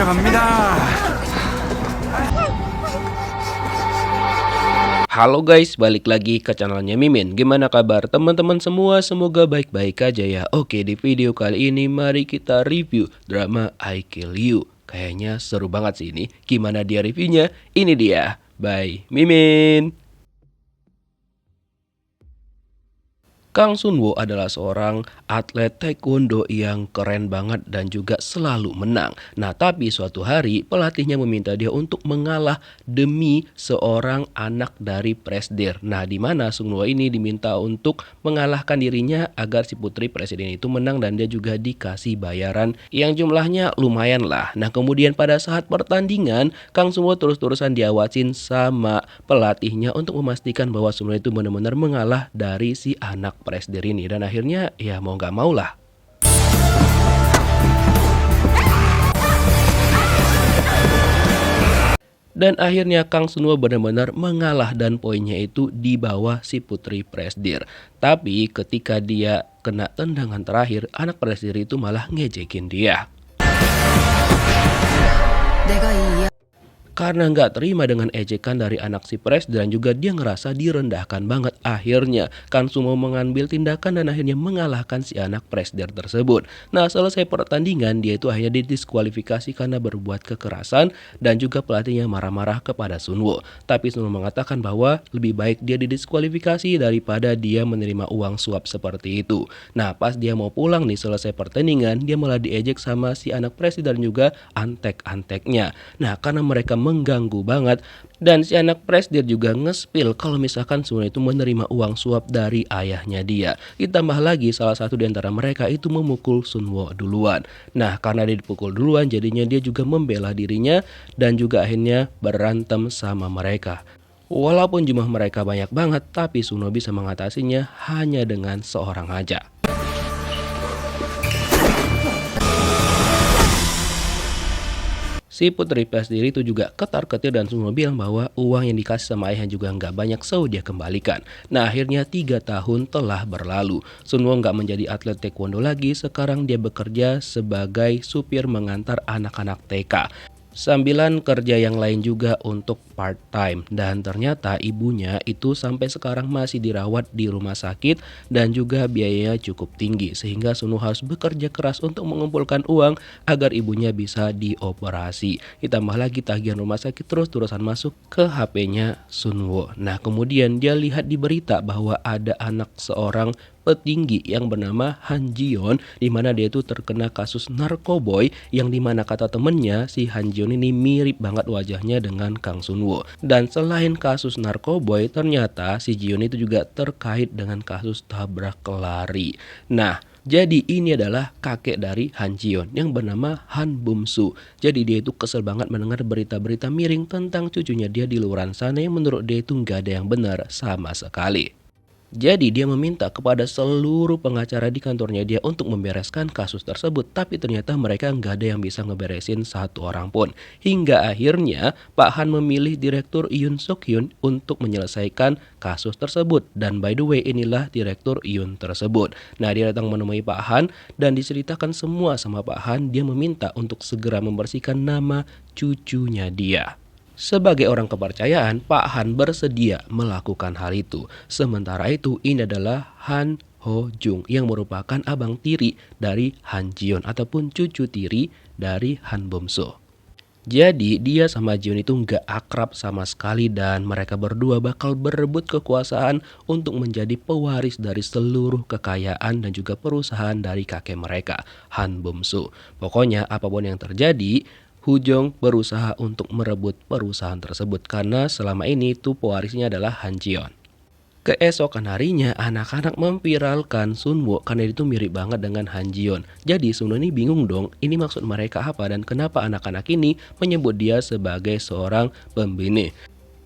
시작합니다. Halo guys, balik lagi ke channelnya Mimin. Gimana kabar teman-teman semua? Semoga baik-baik aja ya. Oke, di video kali ini mari kita review drama I Kill You. Kayaknya seru banget sih ini. Gimana dia reviewnya? Ini dia. Bye Mimin. Kang Sunwoo adalah seorang atlet taekwondo yang keren banget dan juga selalu menang. Nah, tapi suatu hari pelatihnya meminta dia untuk mengalah demi seorang anak dari presiden. Nah, di mana Sunwoo ini diminta untuk mengalahkan dirinya agar si putri presiden itu menang dan dia juga dikasih bayaran yang jumlahnya lumayan lah. Nah, kemudian pada saat pertandingan, Kang Sunwoo terus-terusan diawasin sama pelatihnya untuk memastikan bahwa Sunwoo itu benar-benar mengalah dari si anak presiden ini, dan akhirnya ya mau gak mau lah. Dan akhirnya Kang Sunwoo benar-benar mengalah dan poinnya itu di bawah si putri presiden. Tapi ketika dia kena tendangan terakhir, anak presiden itu malah ngejekin dia. Karena nggak terima dengan ejekan dari anak si presiden, juga dia ngerasa direndahkan banget. Akhirnya Kang Sunwoo mengambil tindakan dan akhirnya mengalahkan si anak presiden tersebut. Nah, selesai pertandingan dia itu akhirnya didiskualifikasi karena berbuat kekerasan dan juga pelatihnya marah-marah kepada Sunwoo. Tapi Sunwoo mengatakan bahwa lebih baik dia didiskualifikasi daripada dia menerima uang suap seperti itu. Nah, pas dia mau pulang nih selesai pertandingan, dia malah diejek sama si anak presiden juga antek-anteknya. Nah, karena mereka mengganggu banget dan si anak presiden juga nge-spill kalau misalkan Sunwoo itu menerima uang suap dari ayahnya dia. Ditambah lagi salah satu di antara mereka itu memukul Sunwoo duluan. Nah, karena dia dipukul duluan jadinya dia juga membela dirinya dan juga akhirnya berantem sama mereka. Walaupun jumlah mereka banyak banget, tapi Sunwoo bisa mengatasinya hanya dengan seorang aja. Si putri presiden itu juga ketar-ketir dan Sunwoo bilang bahwa uang yang dikasih sama ayahnya juga nggak banyak, so dia kembalikan. Nah, akhirnya 3 tahun telah berlalu. Sunwoo nggak menjadi atlet taekwondo lagi, sekarang dia bekerja sebagai supir mengantar anak-anak TK. Sambilan kerja yang lain juga untuk part time, dan ternyata ibunya itu sampai sekarang masih dirawat di rumah sakit dan juga biayanya cukup tinggi sehingga Sunwoo harus bekerja keras untuk mengumpulkan uang agar ibunya bisa dioperasi. Ditambah lagi tagihan rumah sakit terus-terusan masuk ke HP-nya Sunwoo. Nah, kemudian dia lihat di berita bahwa ada anak seorang petinggi yang bernama Han Ji-yeon, di mana dia itu terkena kasus narkoboy yang dimana kata temennya si Han Ji-yeon ini mirip banget wajahnya dengan Kang Sunwoo. Dan selain kasus narkoboy, ternyata si Ji-yeon itu juga terkait dengan kasus tabrak lari. Nah, jadi ini adalah kakek dari Han Ji-yeon yang bernama Han Bum-soo. Jadi dia itu kesel banget mendengar berita-berita miring tentang cucunya dia di luaran sana yang menurut dia itu nggak ada yang benar sama sekali. Jadi dia meminta kepada seluruh pengacara di kantornya dia untuk membereskan kasus tersebut. Tapi ternyata mereka nggak ada yang bisa ngeberesin satu orang pun. Hingga akhirnya Pak Han memilih Direktur Yoon Suk Hyun untuk menyelesaikan kasus tersebut. Dan by the way, inilah Direktur Yoon tersebut. Nah, dia datang menemui Pak Han dan diceritakan semua sama Pak Han. Dia meminta untuk segera membersihkan nama cucunya dia. Sebagai orang kepercayaan, Pak Han bersedia melakukan hal itu. Sementara itu, ini adalah Han Ho Jung yang merupakan abang tiri dari Han Ji-yeon ataupun cucu tiri dari Han Bum-soo. Jadi dia sama Ji-yeon itu nggak akrab sama sekali dan mereka berdua bakal berebut kekuasaan untuk menjadi pewaris dari seluruh kekayaan dan juga perusahaan dari kakek mereka, Han Bum-soo. Pokoknya apapun yang terjadi, Ho Jung berusaha untuk merebut perusahaan tersebut karena selama ini tuh pewarisnya adalah Han Ji-yeon. Keesokan harinya anak-anak memviralkan Sunwoo karena itu mirip banget dengan Han Ji-yeon. Jadi Sunwoo ini bingung dong, ini maksud mereka apa dan kenapa anak-anak ini menyebut dia sebagai seorang pembunuh.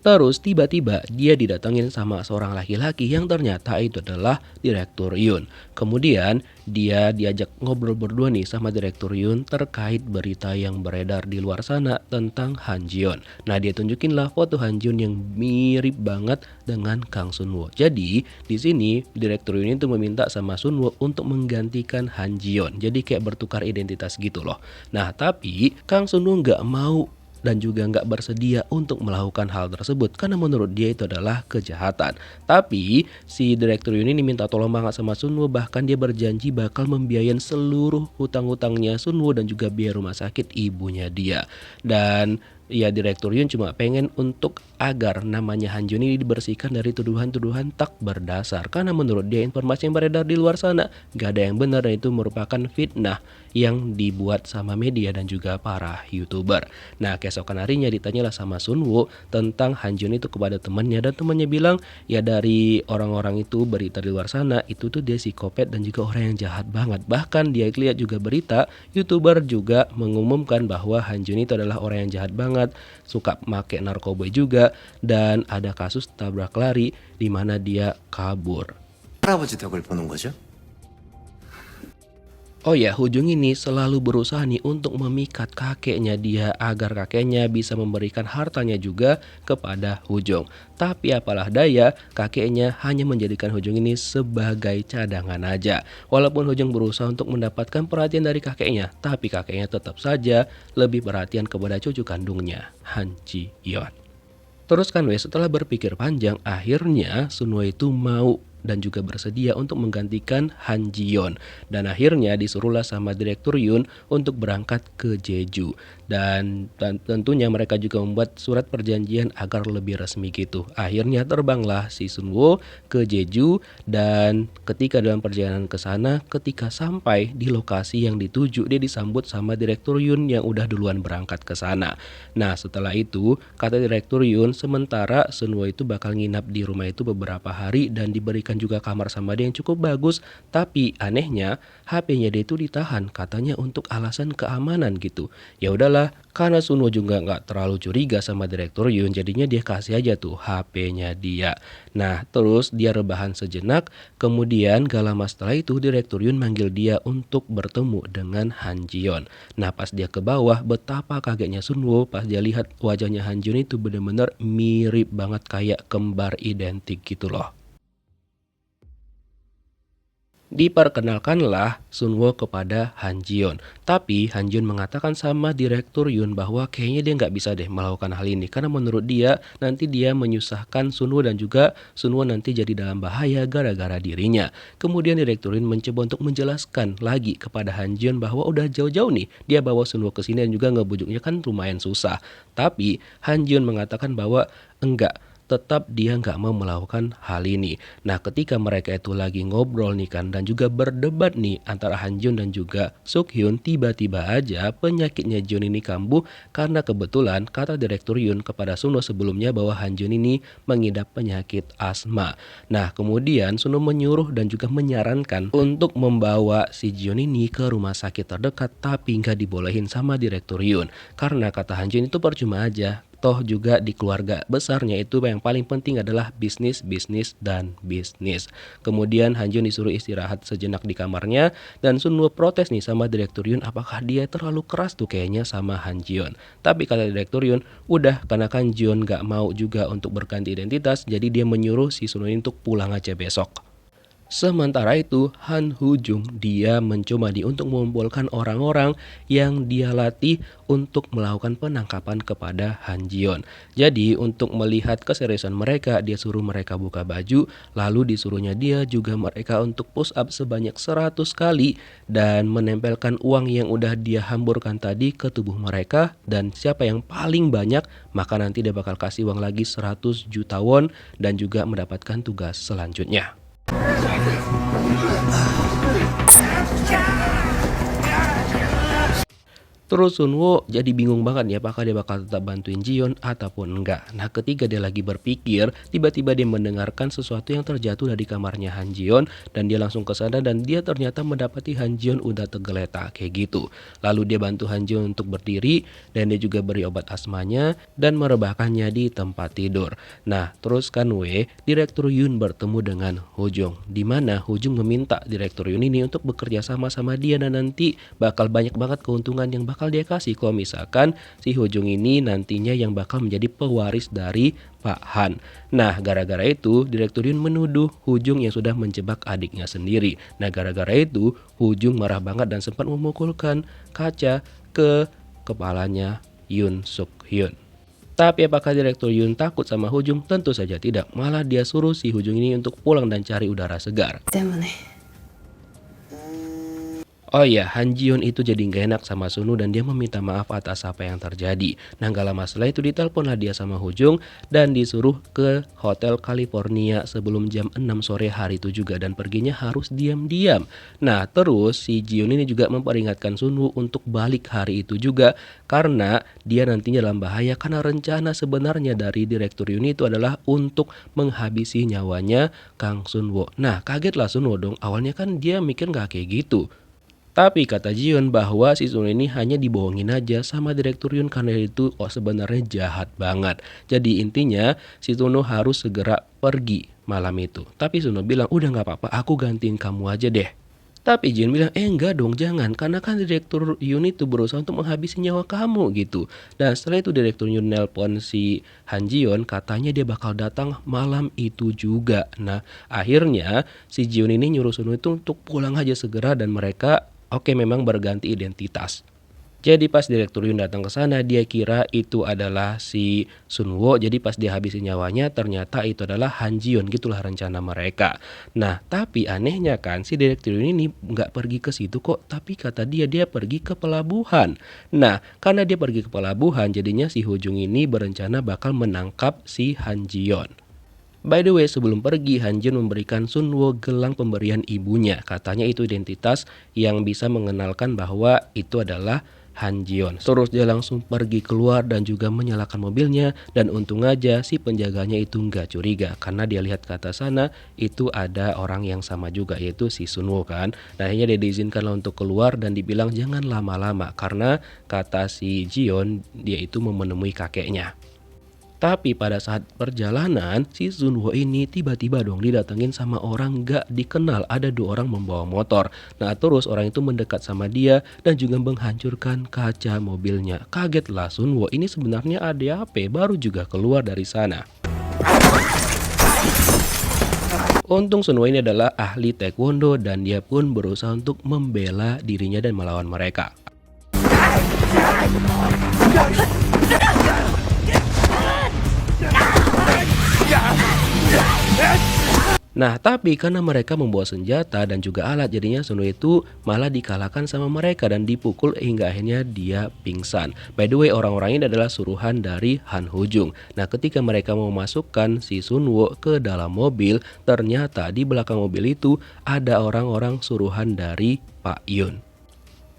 Terus tiba-tiba dia didatengin sama seorang laki-laki yang ternyata itu adalah Direktur Yun. Kemudian dia diajak ngobrol berdua nih sama Direktur Yun terkait berita yang beredar di luar sana tentang Han Ji-yeon. Nah, dia tunjukin lah foto Han Ji-yeon yang mirip banget dengan Kang Sun-woo. Jadi di sini Direktur Yun itu meminta sama Sun-woo untuk menggantikan Han Ji-yeon. Jadi kayak bertukar identitas gitu loh. Nah, tapi Kang Sun-woo nggak mau dan juga nggak bersedia untuk melakukan hal tersebut karena menurut dia itu adalah kejahatan. Tapi si Direktur Yun ini minta tolong banget sama Sun-woo, bahkan dia berjanji bakal membiayain seluruh hutang-hutangnya Sun-woo dan juga biaya rumah sakit ibunya dia. Dan ya Direktur Yun cuma pengen untuk agar namanya Han Ji-yeon ini dibersihkan dari tuduhan-tuduhan tak berdasar. Karena menurut dia informasi yang beredar di luar sana gak ada yang benar dan itu merupakan fitnah yang dibuat sama media dan juga para YouTuber. Nah, keesokan harinya ditanyalah sama Sun-woo tentang Han Ji-yeon itu kepada temannya, dan temannya bilang ya dari orang-orang itu berita di luar sana itu tuh dia psikopat dan juga orang yang jahat banget. Bahkan dia lihat juga berita YouTuber juga mengumumkan bahwa Han Ji-yeon itu adalah orang yang jahat banget, suka make narkoba juga, dan ada kasus tabrak lari di mana dia kabur. 할아버지 덕을 보는 거죠? Oh ya, Hujung ini selalu berusaha nih untuk memikat kakeknya dia agar kakeknya bisa memberikan hartanya juga kepada Hujung. Tapi apalah daya, kakeknya hanya menjadikan Hujung ini sebagai cadangan aja. Walaupun Hujung berusaha untuk mendapatkan perhatian dari kakeknya, tapi kakeknya tetap saja lebih perhatian kepada cucu kandungnya, Han Ji-yeon. Terus kan setelah berpikir panjang, akhirnya Sun-woo itu mau dan juga bersedia untuk menggantikan Han Ji-yeon. Dan akhirnya disuruhlah sama Direktur Yun untuk berangkat ke Jeju. Dan tentunya mereka juga membuat surat perjanjian agar lebih resmi gitu. Akhirnya terbanglah si Sun-woo ke Jeju, dan ketika dalam perjalanan ke sana, ketika sampai di lokasi yang dituju, dia disambut sama Direktur Yun yang udah duluan berangkat ke sana. Nah, setelah itu kata Direktur Yun, sementara Sun-woo itu bakal nginap di rumah itu beberapa hari dan diberikan juga kamar sama dia yang cukup bagus. Tapi anehnya HP-nya dia itu ditahan, katanya untuk alasan keamanan gitu. Ya udahlah, karena Sun-woo juga nggak terlalu curiga sama Direktur Yun, jadinya dia kasih aja tuh HP-nya dia. Nah, terus dia rebahan sejenak, kemudian gak lama setelah itu Direktur Yun manggil dia untuk bertemu dengan Han Ji-yeon. Nah, pas dia ke bawah, betapa kagetnya Sun-woo pas dia lihat wajahnya Han Ji-yeon itu bener-bener mirip banget kayak kembar identik gitu loh. Diperkenalkanlah Sun-woo kepada Han Ji-yeon. Tapi Han Ji-yeon mengatakan sama Direktur Yun bahwa kayaknya dia nggak bisa deh melakukan hal ini, karena menurut dia nanti dia menyusahkan Sun-woo dan juga Sun-woo nanti jadi dalam bahaya gara-gara dirinya. Kemudian Direktur Yun mencoba untuk menjelaskan lagi kepada Han Ji-yeon bahwa udah jauh-jauh nih dia bawa Sun-woo ke sini dan juga ngebujuknya kan lumayan susah. Tapi Han Ji-yeon mengatakan bahwa enggak, tetap dia nggak mau melakukan hal ini. Nah, ketika mereka itu lagi ngobrol nih kan dan juga berdebat nih antara Han Ji-yeon dan juga Suk Hyun, tiba-tiba aja penyakitnya Ji-yeon ini kambuh karena kebetulan kata Direktur Yun kepada Sun-woo sebelumnya bahwa Han Ji-yeon ini mengidap penyakit asma. Nah, kemudian Sun-woo menyuruh dan juga menyarankan untuk membawa si Ji-yeon ini ke rumah sakit terdekat, tapi nggak dibolehin sama Direktur Yun karena kata Han Ji-yeon itu percuma aja. Toh juga di keluarga besarnya itu yang paling penting adalah bisnis, bisnis, dan bisnis. Kemudian Han Ji-yeon disuruh istirahat sejenak di kamarnya, dan Sun-woo protes nih sama Direktur Yun apakah dia terlalu keras tuh kayaknya sama Han Ji-yeon. Tapi kata Direktur Yun, udah karena kan Ji-yeon gak mau juga untuk berganti identitas, jadi dia menyuruh si Sun-woo untuk pulang aja besok. Sementara itu, Han Hujung dia mencoba untuk mengumpulkan orang-orang yang dia latih untuk melakukan penangkapan kepada Han Ji-yeon. Jadi untuk melihat keseriusan mereka, dia suruh mereka buka baju, lalu disuruhnya dia juga mereka untuk push up sebanyak 100 kali dan menempelkan uang yang udah dia hamburkan tadi ke tubuh mereka, dan siapa yang paling banyak maka nanti dia bakal kasih uang lagi 100 juta won dan juga mendapatkan tugas selanjutnya. Terus Sunwo jadi bingung banget ya apakah dia bakal tetap bantuin Jion ataupun enggak. Nah ketika dia lagi berpikir, tiba-tiba dia mendengarkan sesuatu yang terjatuh dari kamarnya Han Jion dan dia langsung ke sana dan dia ternyata mendapati Han Jion udah tergeletak kayak gitu. Lalu dia bantu Han Jion untuk berdiri dan dia juga beri obat asmanya dan merebahkannya di tempat tidur. Nah terus kan Direktur Yun bertemu dengan Ho Jung, di mana Ho Jung meminta Direktur Yun ini untuk bekerja sama sama dia dan nanti bakal banyak banget keuntungan yang bakal dia kasih kalau misalkan si Ho Jung ini nantinya yang bakal menjadi pewaris dari Pak Han. Nah gara-gara itu Direktur Yun menuduh Ho Jung yang sudah menjebak adiknya sendiri. Nah gara-gara itu Ho Jung marah banget dan sempat memukulkan kaca ke kepalanya Yoon Suk Hyun. Tapi apakah Direktur Yun takut sama Ho Jung? Tentu saja tidak. Malah dia suruh si Ho Jung ini untuk pulang dan cari udara segar. 때문에 Oh iya, Han Ji-yeon itu jadi gak enak sama Sunu dan dia meminta maaf atas apa yang terjadi. Nah gak lama setelah itu diteleponlah dia sama Ho Jung dan disuruh ke Hotel California sebelum jam 6 sore hari itu juga dan perginya harus diam-diam. Nah terus si Ji-yeon ini juga memperingatkan Sunu untuk balik hari itu juga karena dia nantinya dalam bahaya karena rencana sebenarnya dari Direktur Yun itu adalah untuk menghabisi nyawanya Kang Sunwo. Nah kagetlah Sunwo dong, awalnya kan dia mikir gak kayak gitu. Tapi kata Jion bahwa si Sun ini hanya dibohongin aja sama Direktur Yun karena itu sebenarnya jahat banget. Jadi intinya si Suno harus segera pergi malam itu. Tapi Suno bilang udah gak apa-apa, aku gantiin kamu aja deh. Tapi Jion bilang enggak dong jangan, karena kan Direktur Yun itu berusaha untuk menghabisi nyawa kamu gitu. Dan setelah itu Direktur Yun nelpon si Han Jion, katanya dia bakal datang malam itu juga. Nah akhirnya si Jion ini nyuruh Suno itu untuk pulang aja segera dan mereka memang berganti identitas. Jadi pas Direktur Yun datang ke sana dia kira itu adalah si Sunwo. Jadi pas dia habisin nyawanya ternyata itu adalah Han Ji-yeon, gitulah rencana mereka. Nah tapi anehnya kan si Direktur Yun ini nggak pergi ke situ kok, tapi kata dia pergi ke pelabuhan. Nah karena dia pergi ke pelabuhan jadinya si Ho Jung ini berencana bakal menangkap si Han Ji-yeon. By the way, sebelum pergi, Han Ji-yeon memberikan Sunwo gelang pemberian ibunya. Katanya itu identitas yang bisa mengenalkan bahwa itu adalah Han Ji-yeon. Terus dia langsung pergi keluar dan juga menyalakan mobilnya. Dan untung aja si penjaganya itu nggak curiga karena dia lihat ke atas sana itu ada orang yang sama juga yaitu si Sunwo kan. Nah akhirnya dia diizinkan untuk keluar dan dibilang jangan lama-lama karena kata si Ji-yeon dia itu mau menemui kakeknya. Tapi pada saat perjalanan, si Sunwo ini tiba-tiba dong didatengin sama orang gak dikenal. Ada 2 orang membawa motor. Nah terus orang itu mendekat sama dia dan juga menghancurkan kaca mobilnya. Kagetlah Sunwo, ini sebenarnya ada apa? Baru juga keluar dari sana. Untung Sunwo ini adalah ahli taekwondo dan dia pun berusaha untuk membela dirinya dan melawan mereka. Nah tapi karena mereka membawa senjata dan juga alat jadinya Sunwo itu malah dikalahkan sama mereka dan dipukul hingga akhirnya dia pingsan. By the way orang-orang ini adalah suruhan dari Han Ho Jung. Nah ketika mereka mau masukkan si Sunwo ke dalam mobil, ternyata di belakang mobil itu ada orang-orang suruhan dari Pak Yun.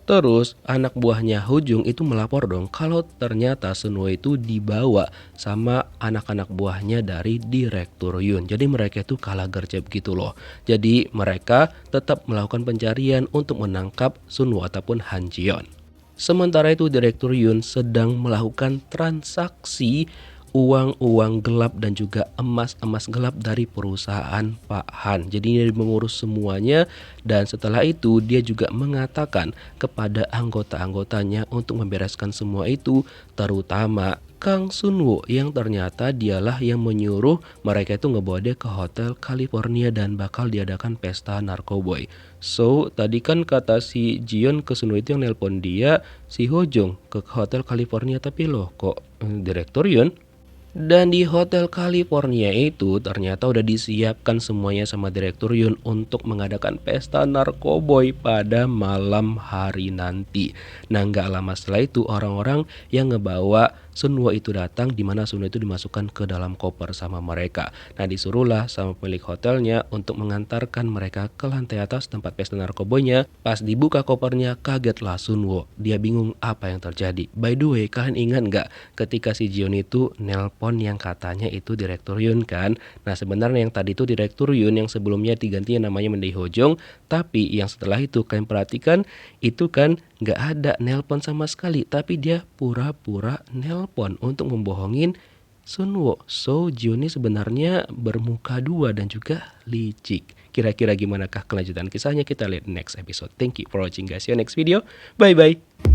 Terus anak buahnya Ho Jung itu melapor dong kalau ternyata Sunwo itu dibawa sama anak-anak buahnya dari Direktur Yun. Jadi mereka itu kalah gercep gitu loh. Jadi mereka tetap melakukan pencarian untuk menangkap Sunwo ataupun Han Ji-yeon. Sementara itu Direktur Yun sedang melakukan transaksi uang-uang gelap dan juga emas-emas gelap dari perusahaan Pak Han. Jadi dia mengurus semuanya dan setelah itu dia juga mengatakan kepada anggota-anggotanya untuk membereskan semua itu, terutama Kang Sunwo yang ternyata dialah yang menyuruh mereka itu ngebawa dia ke Hotel California dan bakal diadakan pesta narkoboy. So tadi kan kata si Ji-yeon ke Sunwo itu yang nelpon dia si Ho Jung ke Hotel California, tapi loh kok Direktur Yun? Dan di Hotel California itu ternyata udah disiapkan semuanya sama Direktur Yun untuk mengadakan pesta narkoboy pada malam hari nanti. Nah gak lama setelah itu orang-orang yang ngebawa Sunwo itu datang, di mana Sunwo itu dimasukkan ke dalam koper sama mereka. Nah, disuruhlah sama pemilik hotelnya untuk mengantarkan mereka ke lantai atas tempat pesta narkoboynya. Pas dibuka kopernya, kagetlah Sunwo. Dia bingung apa yang terjadi. By the way, kalian ingat nggak ketika si Jion itu nelpon yang katanya itu Direktur Yun kan? Nah, sebenarnya yang tadi itu Direktur Yun, yang sebelumnya diganti namanya Mendae Hojong. Tapi yang setelah itu kalian perhatikan, itu kan nggak ada nelpon sama sekali, tapi dia pura-pura nelpon untuk membohongin Sunwo. So, Jion ini sebenarnya bermuka dua dan juga licik. Kira-kira gimanakah kelanjutan kisahnya? Kita lihat next episode. Thank you for watching guys. See you next video. Bye-bye.